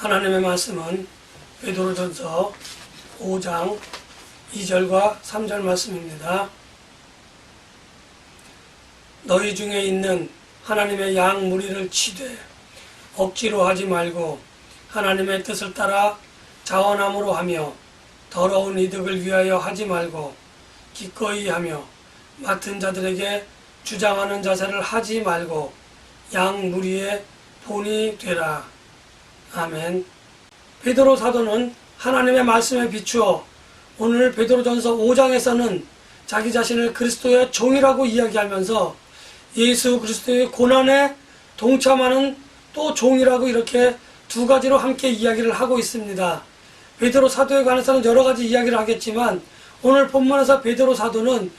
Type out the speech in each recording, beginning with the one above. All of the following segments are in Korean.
하나님의 말씀은 베드로전서 5장 2절과 3절 말씀입니다. 너희 중에 있는 하나님의 양 무리를 치되 억지로 하지 말고 하나님의 뜻을 따라 자원함으로 하며 더러운 이득을 위하여 하지 말고 기꺼이 하며 맡은 자들에게 주장하는 자세를 하지 말고 양 무리의 본이 되라. 아멘. 베드로 사도는 하나님의 말씀에 비추어 오늘 베드로전서 5장에서는 자기 자신을 그리스도의 종이라고 이야기하면서 예수 그리스도의 고난에 동참하는 또 종이라고 이렇게 두 가지로 함께 이야기를 하고 있습니다. 베드로 사도에 관해서는 여러 가지 이야기를 하겠지만 오늘 본문에서 베드로 사도는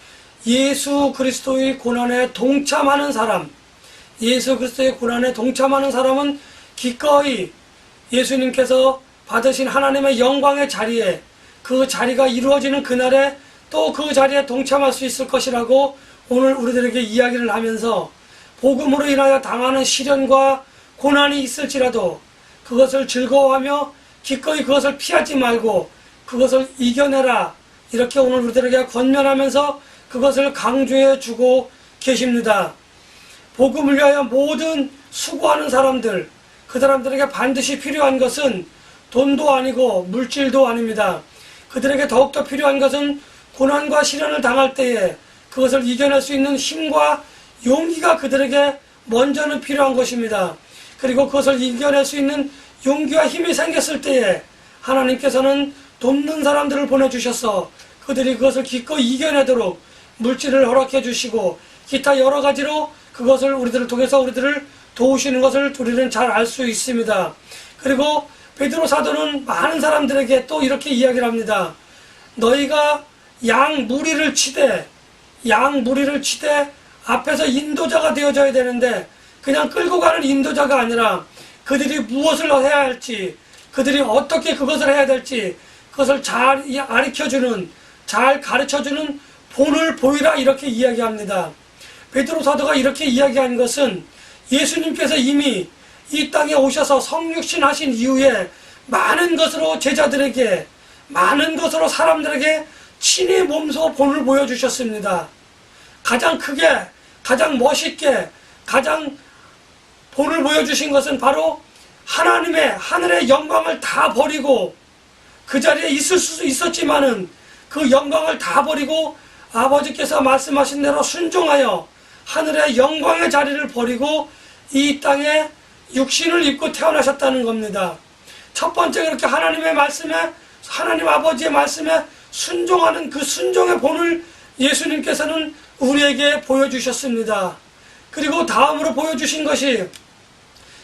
예수 그리스도의 고난에 동참하는 사람, 예수 그리스도의 고난에 동참하는 사람은 기꺼이 예수님께서 받으신 하나님의 영광의 자리에 그 자리가 이루어지는 그날에 또 그 자리에 동참할 수 있을 것이라고 오늘 우리들에게 이야기를 하면서 복음으로 인하여 당하는 시련과 고난이 있을지라도 그것을 즐거워하며 기꺼이 그것을 피하지 말고 그것을 이겨내라, 이렇게 오늘 우리들에게 권면하면서 그것을 강조해 주고 계십니다. 복음을 위하여 모든 수고하는 사람들, 그 사람들에게 반드시 필요한 것은 돈도 아니고 물질도 아닙니다. 그들에게 더욱더 필요한 것은 고난과 시련을 당할 때에 그것을 이겨낼 수 있는 힘과 용기가 그들에게 먼저는 필요한 것입니다. 그리고 그것을 이겨낼 수 있는 용기와 힘이 생겼을 때에 하나님께서는 돕는 사람들을 보내주셔서 그들이 그것을 기꺼이 이겨내도록 물질을 허락해 주시고 기타 여러 가지로 그것을 우리들을 통해서 우리들을 도우시는 것을 우리는 잘 알 수 있습니다. 그리고 베드로 사도는 많은 사람들에게 또 이렇게 이야기를 합니다. 너희가 양 무리를 치되 앞에서 인도자가 되어져야 되는데 그냥 끌고 가는 인도자가 아니라 그들이 무엇을 해야 할지, 그들이 어떻게 그것을 해야 될지 그것을 잘 가르쳐주는, 잘 가르쳐주는 본을 보이라, 이렇게 이야기합니다. 베드로 사도가 이렇게 이야기한 것은 예수님께서 이미 이 땅에 오셔서 성육신 하신 이후에 많은 것으로 제자들에게, 많은 것으로 사람들에게 친히 몸소 본을 보여주셨습니다. 가장 크게, 가장 멋있게, 가장 본을 보여주신 것은 바로 하나님의 하늘의 영광을 다 버리고 그 자리에 있을 수 있었지만은 그 영광을 다 버리고 아버지께서 말씀하신 대로 순종하여 하늘의 영광의 자리를 버리고 이 땅에 육신을 입고 태어나셨다는 겁니다. 첫 번째 그렇게 하나님의 말씀에, 하나님 아버지의 말씀에 순종하는 그 순종의 본을 예수님께서는 우리에게 보여주셨습니다. 그리고 다음으로 보여주신 것이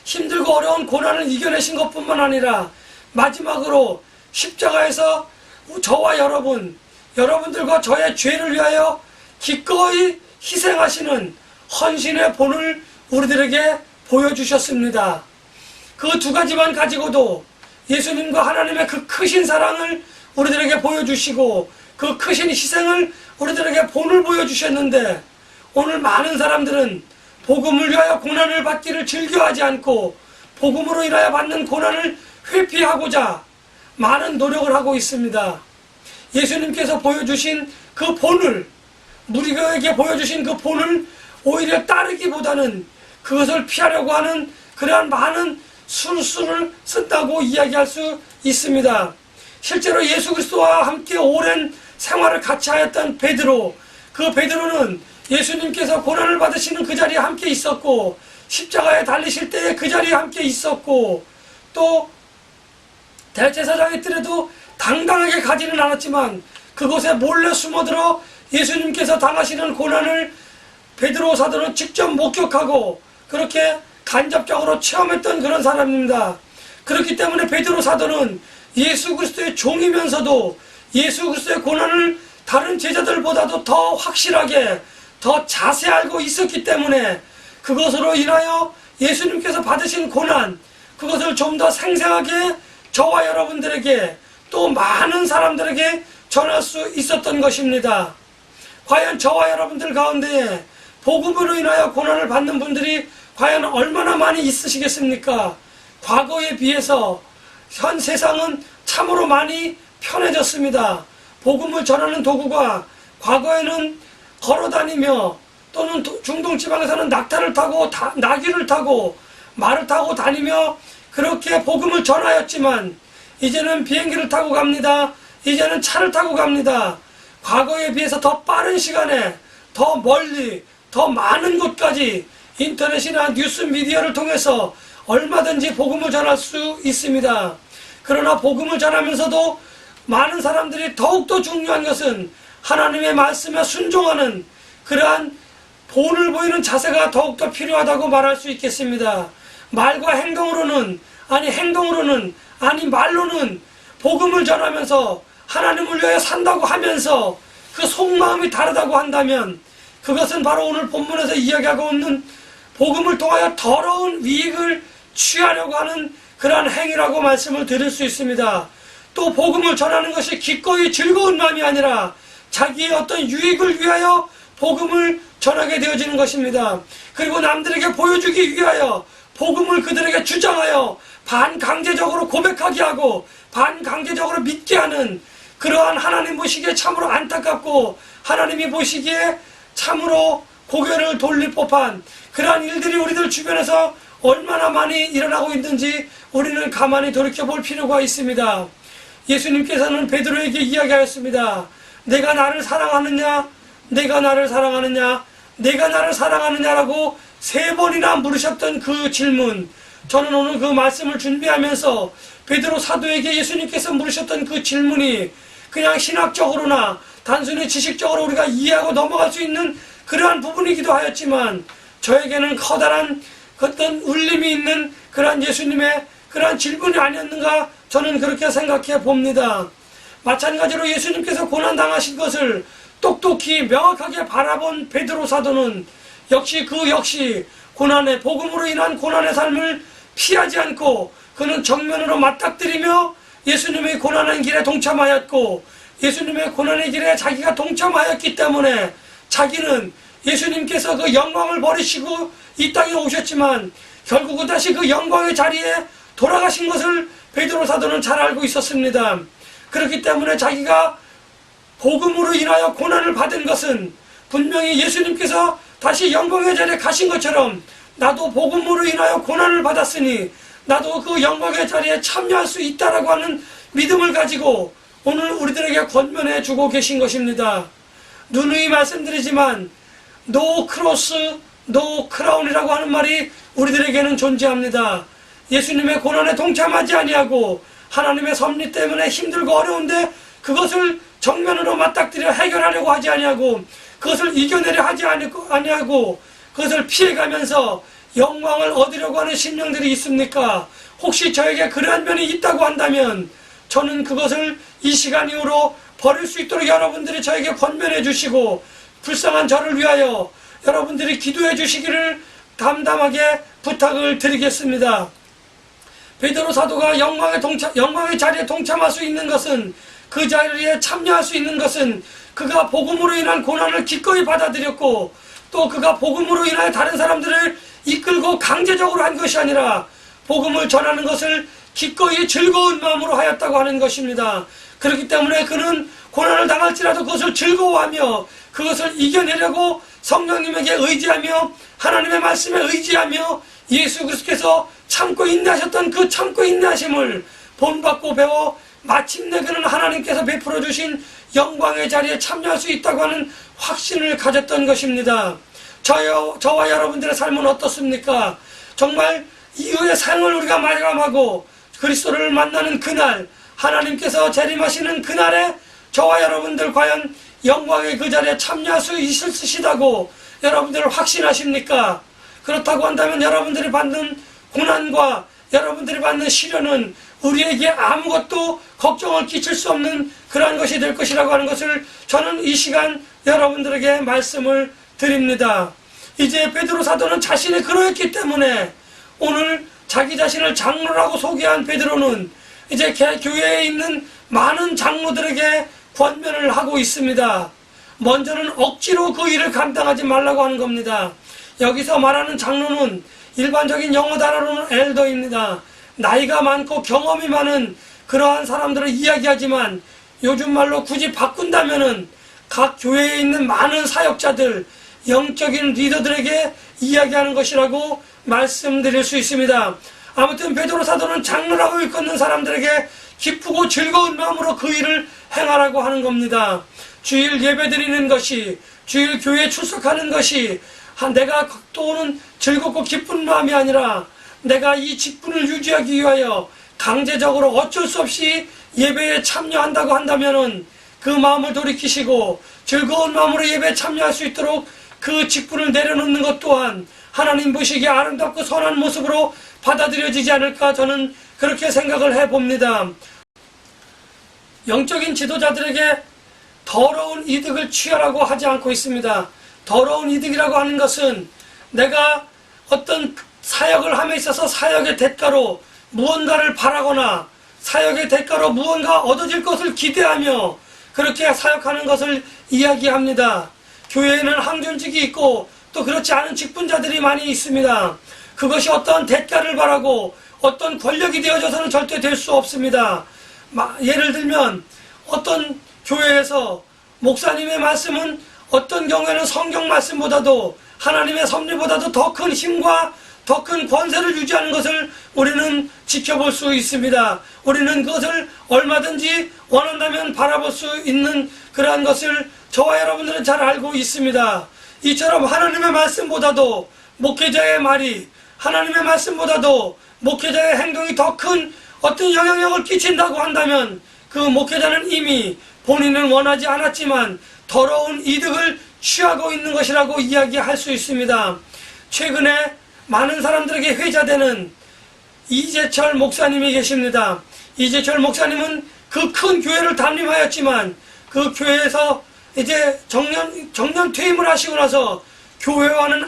힘들고 어려운 고난을 이겨내신 것뿐만 아니라 마지막으로 십자가에서 저와 여러분들과 저의 죄를 위하여 기꺼이 희생하시는 헌신의 본을 우리들에게 보여주셨습니다. 그 두 가지만 가지고도 예수님과 하나님의 그 크신 사랑을 우리들에게 보여주시고 그 크신 희생을 우리들에게 본을 보여주셨는데 오늘 많은 사람들은 복음을 위하여 고난을 받기를 즐겨하지 않고 복음으로 인하여 받는 고난을 회피하고자 많은 노력을 하고 있습니다. 예수님께서 보여주신 그 본을, 우리에게 보여주신 그 본을 오히려 따르기보다는 그것을 피하려고 하는 그러한 많은 술수를 쓴다고 이야기할 수 있습니다. 실제로 예수 그리스도와 함께 오랜 생활을 같이 하였던 베드로, 그 베드로는 예수님께서 고난을 받으시는 그 자리에 함께 있었고 십자가에 달리실 때에 그 자리에 함께 있었고 또 대제사장의 뜰에도 당당하게 가지는 않았지만 그곳에 몰래 숨어들어 예수님께서 당하시는 고난을 베드로 사도는 직접 목격하고 그렇게 간접적으로 체험했던 그런 사람입니다. 그렇기 때문에 베드로 사도는 예수 그리스도의 종이면서도 예수 그리스도의 고난을 다른 제자들보다도 더 확실하게, 더 자세히 알고 있었기 때문에 그것으로 인하여 예수님께서 받으신 고난, 그것을 좀 더 생생하게 저와 여러분들에게 또 많은 사람들에게 전할 수 있었던 것입니다. 과연 저와 여러분들 가운데 복음으로 인하여 고난을 받는 분들이 과연 얼마나 많이 있으시겠습니까? 과거에 비해서 현 세상은 참으로 많이 편해졌습니다. 복음을 전하는 도구가 과거에는 걸어다니며 또는 중동지방에서는 낙타를 타고 나귀를 타고 말을 타고 다니며 그렇게 복음을 전하였지만 이제는 비행기를 타고 갑니다. 이제는 차를 타고 갑니다. 과거에 비해서 더 빠른 시간에 더 멀리 더 많은 곳까지 인터넷이나 뉴스 미디어를 통해서 얼마든지 복음을 전할 수 있습니다. 그러나 복음을 전하면서도 많은 사람들이 더욱더 중요한 것은 하나님의 말씀에 순종하는 그러한 본을 보이는 자세가 더욱더 필요하다고 말할 수 있겠습니다. 말과 행동으로는 아니 말로는 복음을 전하면서 하나님을 위하여 산다고 하면서 그 속마음이 다르다고 한다면 그것은 바로 오늘 본문에서 이야기하고 있는 복음을 통하여 더러운 이익을 취하려고 하는 그러한 행위라고 말씀을 드릴 수 있습니다. 또 복음을 전하는 것이 기꺼이 즐거운 마음이 아니라 자기의 어떤 유익을 위하여 복음을 전하게 되어지는 것입니다. 그리고 남들에게 보여주기 위하여 복음을 그들에게 주장하여 반강제적으로 고백하게 하고 반강제적으로 믿게 하는 그러한 하나님 보시기에 참으로 안타깝고 하나님이 보시기에 참으로 고개를 돌릴 법한 그러한 일들이 우리들 주변에서 얼마나 많이 일어나고 있는지 우리는 가만히 돌이켜볼 필요가 있습니다. 예수님께서는 베드로에게 이야기하였습니다. 내가 나를 사랑하느냐? 내가 나를 사랑하느냐? 내가 나를 사랑하느냐라고 3번이나 물으셨던 그 질문, 저는 오늘 그 말씀을 준비하면서 베드로 사도에게 예수님께서 물으셨던 그 질문이 그냥 신학적으로나 단순히 지식적으로 우리가 이해하고 넘어갈 수 있는 그러한 부분이기도 하였지만 저에게는 커다란 어떤 울림이 있는 그러한 예수님의 그러한 질문이 아니었는가 저는 그렇게 생각해 봅니다. 마찬가지로 예수님께서 고난당하신 것을 똑똑히 명확하게 바라본 베드로 사도는 역시 고난의 복음으로 인한 고난의 삶을 피하지 않고 그는 정면으로 맞닥뜨리며 예수님의 고난의 길에 동참하였고 예수님의 고난의 길에 자기가 동참하였기 때문에 자기는 예수님께서 그 영광을 버리시고 이 땅에 오셨지만 결국은 다시 그 영광의 자리에 돌아가신 것을 베드로 사도는 잘 알고 있었습니다. 그렇기 때문에 자기가 복음으로 인하여 고난을 받은 것은 분명히 예수님께서 다시 영광의 자리에 가신 것처럼 나도 복음으로 인하여 고난을 받았으니 나도 그 영광의 자리에 참여할 수 있다라고 하는 믿음을 가지고 오늘 우리들에게 권면해 주고 계신 것입니다. 누누이 말씀드리지만 No cross, no crown이라고 하는 말이 우리들에게는 존재합니다. 예수님의 고난에 동참하지 아니하고 하나님의 섭리 때문에 힘들고 어려운데 그것을 정면으로 맞닥뜨려 해결하려고 하지 아니하고 그것을 이겨내려 하지 아니하고 그것을 피해가면서 영광을 얻으려고 하는 심령들이 있습니까? 혹시 저에게 그러한 면이 있다고 한다면 저는 그것을 이 시간 이후로 버릴 수 있도록 여러분들이 저에게 권면해 주시고 불쌍한 저를 위하여 여러분들이 기도해 주시기를 담담하게 부탁을 드리겠습니다. 베드로 사도가 영광의 자리에 동참할 수 있는 것은 그 자리에 참여할 수 있는 것은 그가 복음으로 인한 고난을 기꺼이 받아들였고 또 그가 복음으로 인하여 다른 사람들을 이끌고 강제적으로 한 것이 아니라 복음을 전하는 것을 기꺼이 즐거운 마음으로 하였다고 하는 것입니다. 그렇기 때문에 그는 고난을 당할지라도 그것을 즐거워하며 그것을 이겨내려고 성령님에게 의지하며 하나님의 말씀에 의지하며 예수 그리스도께서 참고 인내하셨던 그 참고 인내하심을 본받고 배워 마침내 그는 하나님께서 베풀어 주신 영광의 자리에 참여할 수 있다고 하는 확신을 가졌던 것입니다. 저와 여러분들의 삶은 어떻습니까? 정말 이후의 삶을 우리가 마감하고 그리스도를 만나는 그날, 하나님께서 재림하시는 그날에 저와 여러분들 과연 영광의 그 자리에 참여할 수 있으시다고 여러분들 확신하십니까? 그렇다고 한다면 여러분들이 받는 고난과 여러분들이 받는 시련은 우리에게 아무것도 걱정을 끼칠 수 없는 그러한 것이 될 것이라고 하는 것을 저는 이 시간 여러분들에게 말씀을 드립니다. 이제 베드로 사도는 자신이 그러했기 때문에 오늘 자기 자신을 장로라고 소개한 베드로는 이제 교회에 있는 많은 장로들에게 권면을 하고 있습니다. 먼저는 억지로 그 일을 감당하지 말라고 하는 겁니다. 여기서 말하는 장로는 일반적인 영어 단어로는 엘더입니다. 나이가 많고 경험이 많은 그러한 사람들을 이야기하지만 요즘 말로 굳이 바꾼다면은 각 교회에 있는 많은 사역자들, 영적인 리더들에게 이야기하는 것이라고 말씀드릴 수 있습니다. 아무튼 베드로 사도는 장로라고 일컫는 사람들에게 기쁘고 즐거운 마음으로 그 일을 행하라고 하는 겁니다. 주일 예배 드리는 것이, 주일 교회에 출석하는 것이 내가 또는 즐겁고 기쁜 마음이 아니라 내가 이 직분을 유지하기 위하여 강제적으로 어쩔 수 없이 예배에 참여한다고 한다면은 그 마음을 돌이키시고 즐거운 마음으로 예배에 참여할 수 있도록 그 직분을 내려놓는 것 또한 하나님 보시기에 아름답고 선한 모습으로 받아들여지지 않을까, 저는 그렇게 생각을 해봅니다. 영적인 지도자들에게 더러운 이득을 취하라고 하지 않고 있습니다. 더러운 이득이라고 하는 것은 내가 어떤 사역을 함에 있어서 사역의 대가로 무언가를 바라거나 사역의 대가로 무언가 얻어질 것을 기대하며 그렇게 사역하는 것을 이야기합니다. 교회에는 항존직이 있고 또 그렇지 않은 직분자들이 많이 있습니다. 그것이 어떤 대가를 바라고 어떤 권력이 되어져서는 절대 될 수 없습니다. 예를 들면 어떤 교회에서 목사님의 말씀은 어떤 경우에는 성경 말씀보다도 하나님의 섭리보다도 더 큰 힘과 더 큰 권세를 유지하는 것을 우리는 지켜볼 수 있습니다. 우리는 그것을 얼마든지 원한다면 바라볼 수 있는 그러한 것을 저와 여러분들은 잘 알고 있습니다. 이처럼 하나님의 말씀보다도 목회자의 말이, 하나님의 말씀보다도 목회자의 행동이 더 큰 어떤 영향력을 끼친다고 한다면 그 목회자는 이미 본인은 원하지 않았지만 더러운 이득을 취하고 있는 것이라고 이야기할 수 있습니다. 최근에 많은 사람들에게 회자되는 이재철 목사님이 계십니다. 이재철 목사님은 그 큰 교회를 담임하였지만 그 교회에서 이제 정년 퇴임을 하시고 나서 교회와는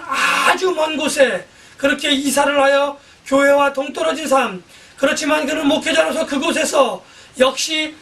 아주 먼 곳에 그렇게 이사를 하여 교회와 동떨어진 삶, 그렇지만 그는 목회자로서 그곳에서 역시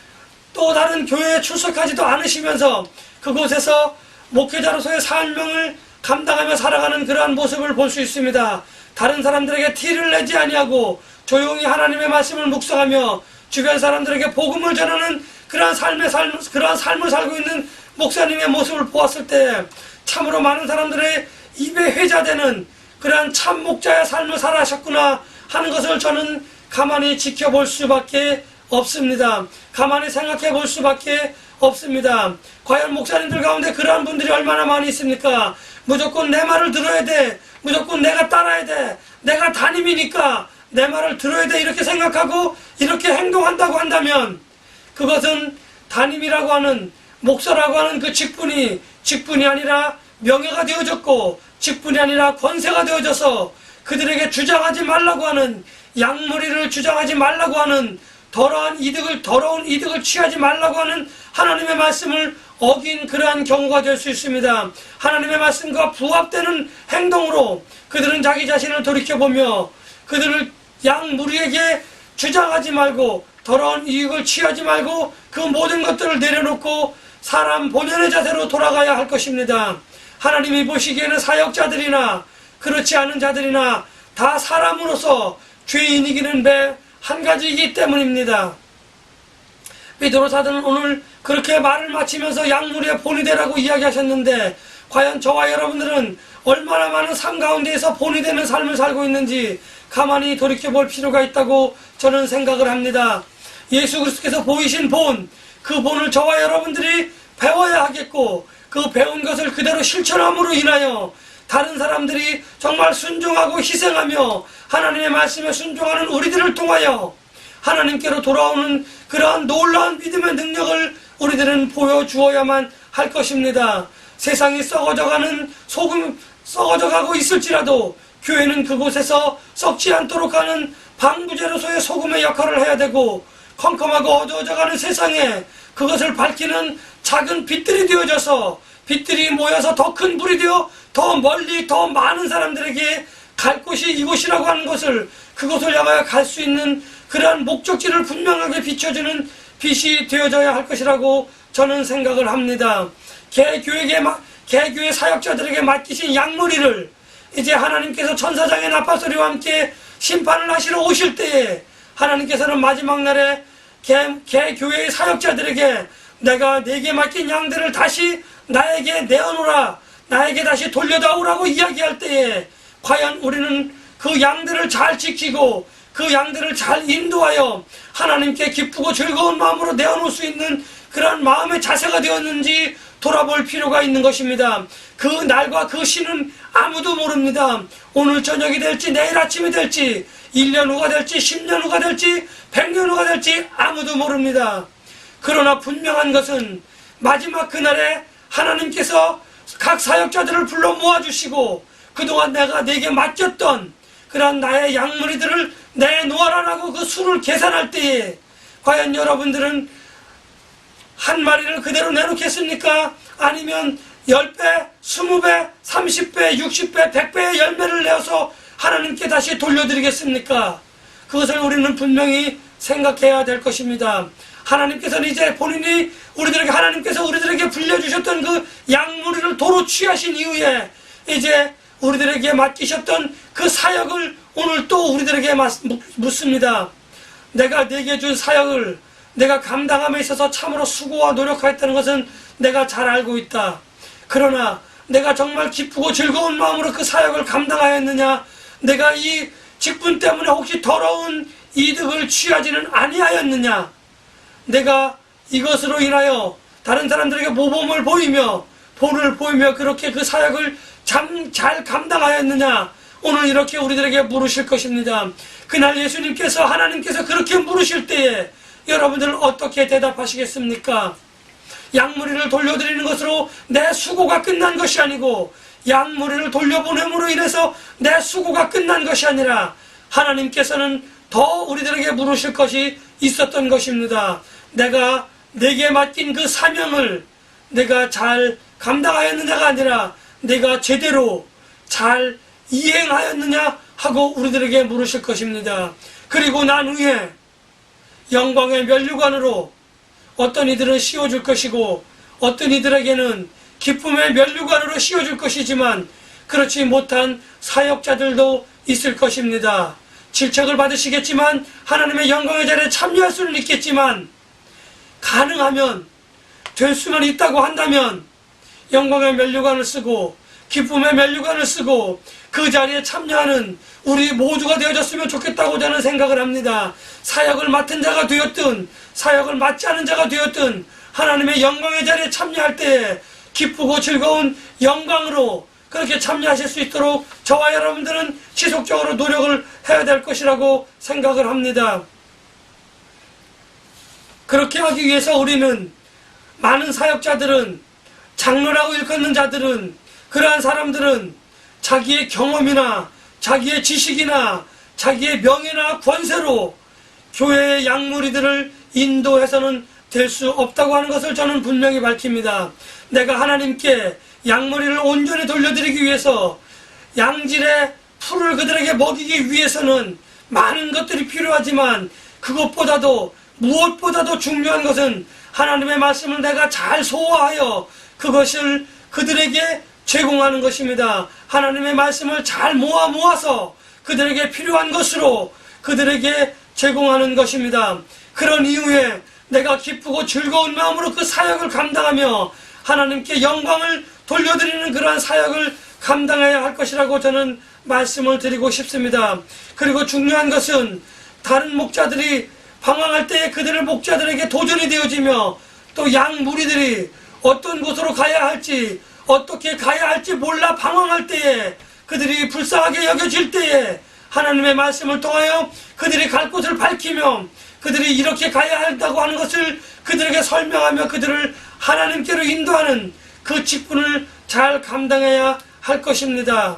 또 다른 교회에 출석하지도 않으시면서 그곳에서 목회자로서의 사명을 감당하며 살아가는 그러한 모습을 볼 수 있습니다. 다른 사람들에게 티를 내지 아니하고 조용히 하나님의 말씀을 묵상하며 주변 사람들에게 복음을 전하는 그러한 삶을 살고 있는 목사님의 모습을 보았을 때 참으로 많은 사람들의 입에 회자되는 그러한 참 목자의 삶을 살아셨구나 하는 것을 저는 가만히 지켜볼 수밖에 없습니다. 가만히 생각해 볼 수밖에 없습니다. 과연 목사님들 가운데 그러한 분들이 얼마나 많이 있습니까? 무조건 내 말을 들어야 돼, 무조건 내가 따라야 돼, 내가 담임이니까 내 말을 들어야 돼, 이렇게 생각하고 이렇게 행동한다고 한다면 그것은 담임이라고 하는, 목사라고 하는 그 직분이 아니라 명예가 되어졌고 직분이 아니라 권세가 되어져서 그들에게 주장하지 말라고 하는, 양무리를 주장하지 말라고 하는, 더러운 이득을 취하지 말라고 하는 하나님의 말씀을 어긴 그러한 경우가 될 수 있습니다. 하나님의 말씀과 부합되는 행동으로 그들은 자기 자신을 돌이켜보며 그들을 양무리에게 주장하지 말고 더러운 이익을 취하지 말고 그 모든 것들을 내려놓고 사람 본연의 자세로 돌아가야 할 것입니다. 하나님이 보시기에는 사역자들이나 그렇지 않은 자들이나 다 사람으로서 죄인이기는 매 한 가지이기 때문입니다. 베드로 사도는 오늘 그렇게 말을 마치면서 양무리의 본이 되라고 이야기하셨는데 과연 저와 여러분들은 얼마나 많은 삶 가운데에서 본이 되는 삶을 살고 있는지 가만히 돌이켜볼 필요가 있다고 저는 생각을 합니다. 예수 그리스도께서 보이신 본, 그 본을 저와 여러분들이 배워야 하겠고 그 배운 것을 그대로 실천함으로 인하여 다른 사람들이 정말 순종하고 희생하며 하나님의 말씀에 순종하는 우리들을 통하여 하나님께로 돌아오는 그러한 놀라운 믿음의 능력을 우리들은 보여주어야만 할 것입니다. 세상이 썩어져가고 있을지라도 교회는 그곳에서 썩지 않도록 하는 방부제로서의 소금의 역할을 해야 되고 컴컴하고 어두워져가는 세상에 그것을 밝히는 작은 빛들이 되어져서 빛들이 모여서 더 큰 불이 되어 더 멀리 더 많은 사람들에게 갈 곳이 이곳이라고 하는 것을, 그곳을 향하여 갈 수 있는 그러한 목적지를 분명하게 비춰주는 빛이 되어져야 할 것이라고 저는 생각을 합니다. 개교회 사역자들에게 맡기신 양무리를 이제 하나님께서 천사장의 나팔소리와 함께 심판을 하시러 오실 때에 하나님께서는 마지막 날에 개교회의 사역자들에게 내가 내게 맡긴 양들을 다시 나에게 내어놓으라, 나에게 다시 돌려다오라고 이야기할 때에 과연 우리는 그 양들을 잘 지키고 그 양들을 잘 인도하여 하나님께 기쁘고 즐거운 마음으로 내어놓을 수 있는 그러한 마음의 자세가 되었는지 돌아볼 필요가 있는 것입니다. 그 날과 그 시는 아무도 모릅니다. 오늘 저녁이 될지 내일 아침이 될지 1년 후가 될지 10년 후가 될지 100년 후가 될지 아무도 모릅니다. 그러나 분명한 것은 마지막 그날에 하나님께서 각 사역자들을 불러 모아주시고 그동안 내게 맡겼던 그런 나의 양무리들을 내놓아라라고 그 수를 계산할 때에 과연 여러분들은 한 마리를 그대로 내놓겠습니까? 아니면 10배, 20배, 30배, 60배, 100배의 열매를 내어서 하나님께 다시 돌려드리겠습니까? 그것을 우리는 분명히 생각해야 될 것입니다. 하나님께서는 이제 하나님께서 우리들에게 불려주셨던 그 양무리를 도로 취하신 이후에 이제 우리들에게 맡기셨던 그 사역을 오늘 또 우리들에게 묻습니다. 내가 네게 준 사역을 내가 감당함에 있어서 참으로 수고와 노력하였다는 것은 내가 잘 알고 있다. 그러나 내가 정말 기쁘고 즐거운 마음으로 그 사역을 감당하였느냐? 내가 이 직분 때문에 혹시 더러운 이득을 취하지는 아니하였느냐? 내가 이것으로 인하여 다른 사람들에게 모범을 보이며 본을 보이며 그렇게 그 사역을 잘 감당하였느냐? 오늘 이렇게 우리들에게 물으실 것입니다. 그날 예수님께서 하나님께서 그렇게 물으실 때에 여러분들은 어떻게 대답하시겠습니까? 양무리를 돌려드리는 것으로 내 수고가 끝난 것이 아니고 양무리를 돌려보냄으로 인해서 내 수고가 끝난 것이 아니라 하나님께서는 더 우리들에게 물으실 것이 있었던 것입니다. 내가 내게 맡긴 그 사명을 내가 잘 감당하였느냐가 아니라 내가 제대로 잘 이행하였느냐 하고 우리들에게 물으실 것입니다. 그리고 난 후에 영광의 면류관으로 어떤 이들은 씌워줄 것이고 어떤 이들에게는 기쁨의 면류관으로 씌워줄 것이지만 그렇지 못한 사역자들도 있을 것입니다. 질책을 받으시겠지만 하나님의 영광의 자리에 참여할 수는 있겠지만 가능하면 될 수만 있다고 한다면 영광의 면류관을 쓰고 기쁨의 면류관을 쓰고 그 자리에 참여하는 우리 모두가 되어졌으면 좋겠다고 저는 생각을 합니다. 사역을 맡은 자가 되었든 사역을 맡지 않은 자가 되었든 하나님의 영광의 자리에 참여할 때 기쁘고 즐거운 영광으로 그렇게 참여하실 수 있도록 저와 여러분들은 지속적으로 노력을 해야 될 것이라고 생각을 합니다. 그렇게 하기 위해서 우리는 많은 사역자들은 장로라고 일컫는 자들은 그러한 사람들은 자기의 경험이나 자기의 지식이나 자기의 명예나 권세로 교회의 양무리들을 인도해서는 될 수 없다고 하는 것을 저는 분명히 밝힙니다. 내가 하나님께 양무리를 온전히 돌려드리기 위해서 양질의 풀을 그들에게 먹이기 위해서는 많은 것들이 필요하지만 그것보다도 무엇보다도 중요한 것은 하나님의 말씀을 내가 잘 소화하여 그것을 그들에게 제공하는 것입니다. 하나님의 말씀을 잘 모아서 그들에게 필요한 것으로 그들에게 제공하는 것입니다. 그런 이후에 내가 기쁘고 즐거운 마음으로 그 사역을 감당하며 하나님께 영광을 돌려드리는 그러한 사역을 감당해야 할 것이라고 저는 말씀을 드리고 싶습니다. 그리고 중요한 것은 다른 목자들이 방황할 때에 그들의 목자들에게 도전이 되어지며 또 양 무리들이 어떤 곳으로 가야 할지 어떻게 가야 할지 몰라 방황할 때에 그들이 불쌍하게 여겨질 때에 하나님의 말씀을 통하여 그들이 갈 곳을 밝히며 그들이 이렇게 가야 한다고 하는 것을 그들에게 설명하며 그들을 하나님께로 인도하는 그 직분을 잘 감당해야 할 것입니다.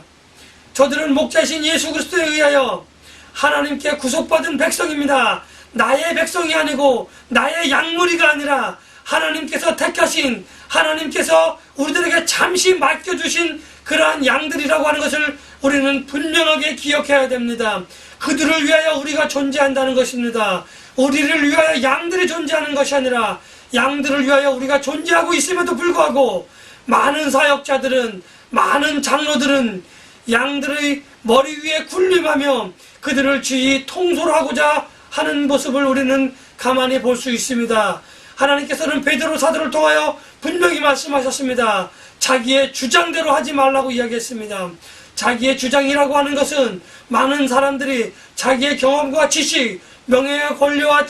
저들은 목자이신 예수 그리스도에 의하여 하나님께 구속받은 백성입니다. 나의 백성이 아니고 나의 양무리가 아니라 하나님께서 택하신 하나님께서 우리들에게 잠시 맡겨주신 그러한 양들이라고 하는 것을 우리는 분명하게 기억해야 됩니다. 그들을 위하여 우리가 존재한다는 것입니다. 우리를 위하여 양들이 존재하는 것이 아니라 양들을 위하여 우리가 존재하고 있음에도 불구하고 많은 사역자들은 많은 장로들은 양들의 머리 위에 군림하며 그들을 주의 통솔하고자 하는 모습을 우리는 가만히 볼 수 있습니다. 하나님께서는 베드로 사도를 통하여 분명히 말씀하셨습니다. 자기의 주장대로 하지 말라고 이야기했습니다. 자기의 주장이라고 하는 것은 많은 사람들이 자기의 경험과 지식, 명예와 권리와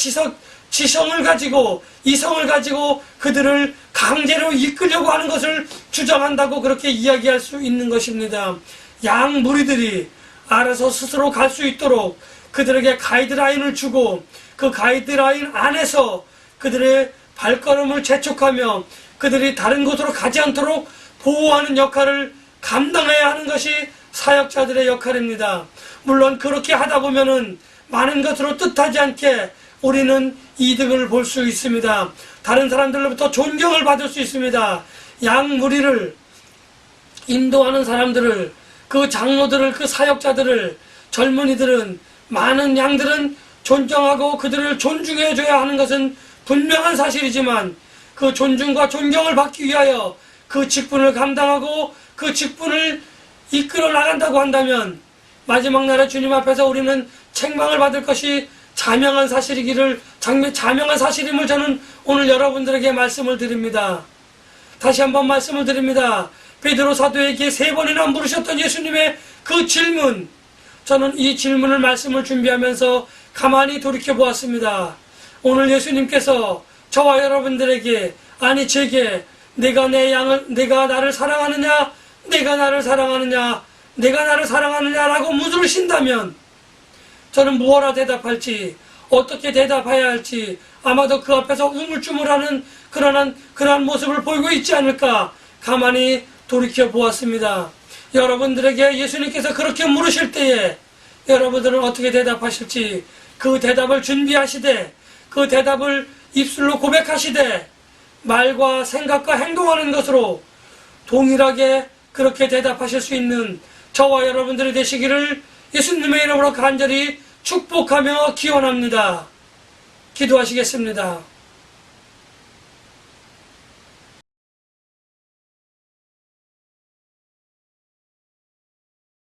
지성을 가지고, 이성을 가지고 그들을 강제로 이끌려고 하는 것을 주장한다고 그렇게 이야기할 수 있는 것입니다. 양 무리들이 알아서 스스로 갈 수 있도록 그들에게 가이드라인을 주고, 그 가이드라인 안에서 그들의 발걸음을 재촉하며 그들이 다른 곳으로 가지 않도록 보호하는 역할을 감당해야 하는 것이 사역자들의 역할입니다. 물론 그렇게 하다 보면은 많은 것으로 뜻하지 않게 우리는 이득을 볼 수 있습니다. 다른 사람들로부터 존경을 받을 수 있습니다. 양 무리를 인도하는 사람들을, 그 장로들을, 그 사역자들을, 젊은이들은, 많은 양들은 존경하고 그들을 존중해줘야 하는 것은 분명한 사실이지만, 그 존중과 존경을 받기 위하여 그 직분을 감당하고 그 직분을 이끌어 나간다고 한다면 마지막 날에 주님 앞에서 우리는 책망을 받을 것이 자명한 사실이기를, 자명한 사실임을 저는 오늘 여러분들에게 말씀을 드립니다. 다시 한번 말씀을 드립니다. 베드로 사도에게 3번이나 물으셨던 예수님의 그 질문, 저는 이 질문을 말씀을 준비하면서 가만히 돌이켜 보았습니다. 오늘 예수님께서 저와 여러분들에게, 아니 제게, 내가 나를 사랑하느냐, 내가 나를 사랑하느냐, 내가 나를 사랑하느냐라고 물으신다면 저는 무엇라 대답할지, 어떻게 대답해야 할지 아마도 그 앞에서 우물쭈물하는 그러한 모습을 보이고 있지 않을까 가만히 돌이켜 보았습니다. 여러분들에게 예수님께서 그렇게 물으실 때에 여러분들은 어떻게 대답하실지, 그 대답을 준비하시되, 그 대답을 입술로 고백하시되, 말과 생각과 행동하는 것으로 동일하게 그렇게 대답하실 수 있는 저와 여러분들이 되시기를 예수님의 이름으로 간절히 축복하며 기원합니다. 기도하시겠습니다.